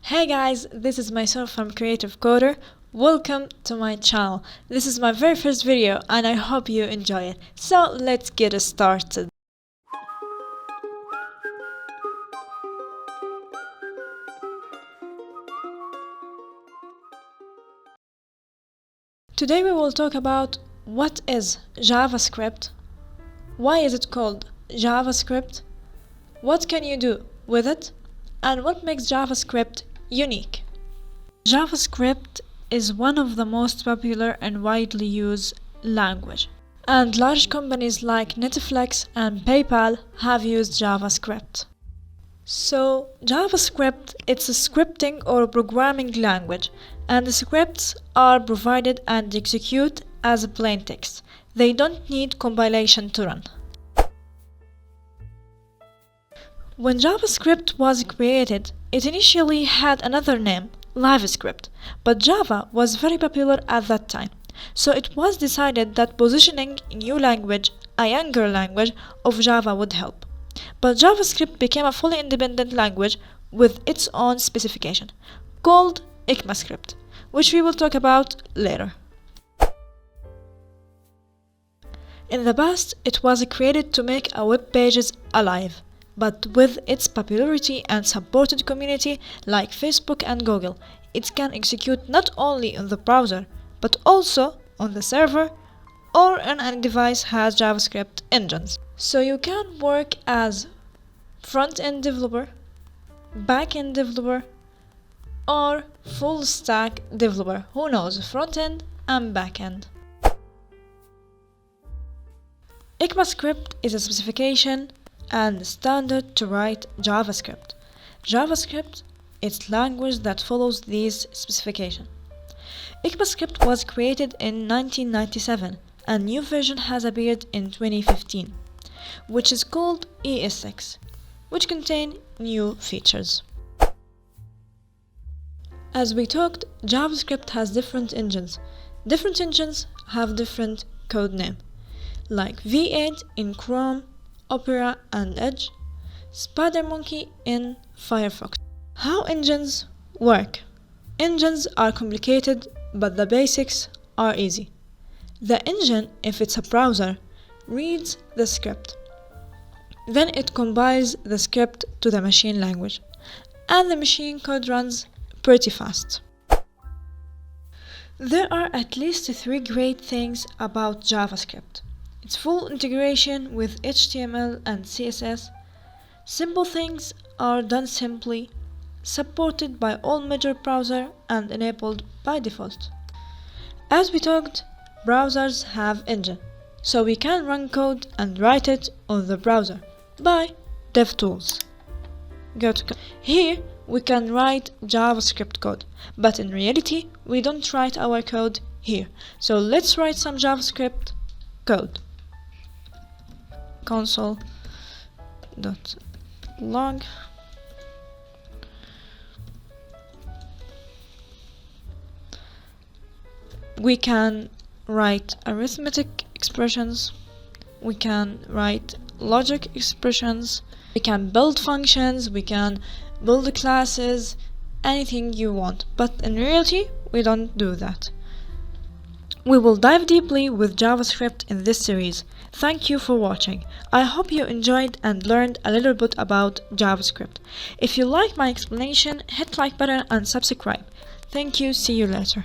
Hey guys, this is myself from Creative Coder. Welcome to my channel. This is my very first video and I hope you enjoy it. So let's get started. Today we will talk about what is JavaScript, why is it called JavaScript, what can you do with it, and what makes JavaScript unique. JavaScript is one of the most popular and widely used language, and large companies like Netflix and PayPal have used JavaScript. So JavaScript, it's a scripting or programming language, and the scripts are provided and execute as a plain text. They don't need compilation to run. When JavaScript was created, it initially had another name, LiveScript, but Java was very popular at that time, so it was decided that positioning a new language, a younger language of Java would help. But JavaScript became a fully independent language with its own specification, called ecmascript, which we will talk about later. In the past, it was created to make our web pages alive, but with its popularity and supported community like Facebook and Google, it can execute not only on the browser, but also on the server or on any device has JavaScript engines. So you can work as front-end developer, back-end developer, or full-stack developer who knows front-end and back-end. ecmascript is a specification and standard to write JavaScript. JavaScript is language that follows these specifications. ecmascript was created in 1997. A new version has appeared in 2015, which is called ES6, which contain new features. As we talked, JavaScript has different engines. Different engines have different code name, like V8 in Chrome, Opera and Edge, SpiderMonkey in Firefox. How engines work? Engines are complicated, but the basics are easy. The engine, if it's a browser, reads the script. Then it compiles the script to the machine language, and the machine code runs pretty fast. There are at least 3 great things about JavaScript. Its full integration with HTML and CSS. Simple things are done simply, supported by all major browsers and enabled by default. As we talked, browsers have engine, so we can run code and write it on the browser by DevTools. Here we can write JavaScript code, but in reality we don't write our code here. So let's write some JavaScript code. console.log we can write arithmetic expressions, we can write logic expressions, we can build functions, we can build classes, anything you want, but in reality we don't do that. We will dive deeply with JavaScript in this series. Thank you for watching. I hope you enjoyed and learned a little bit about JavaScript. If you like my explanation, hit like button and subscribe. Thank you, see you later.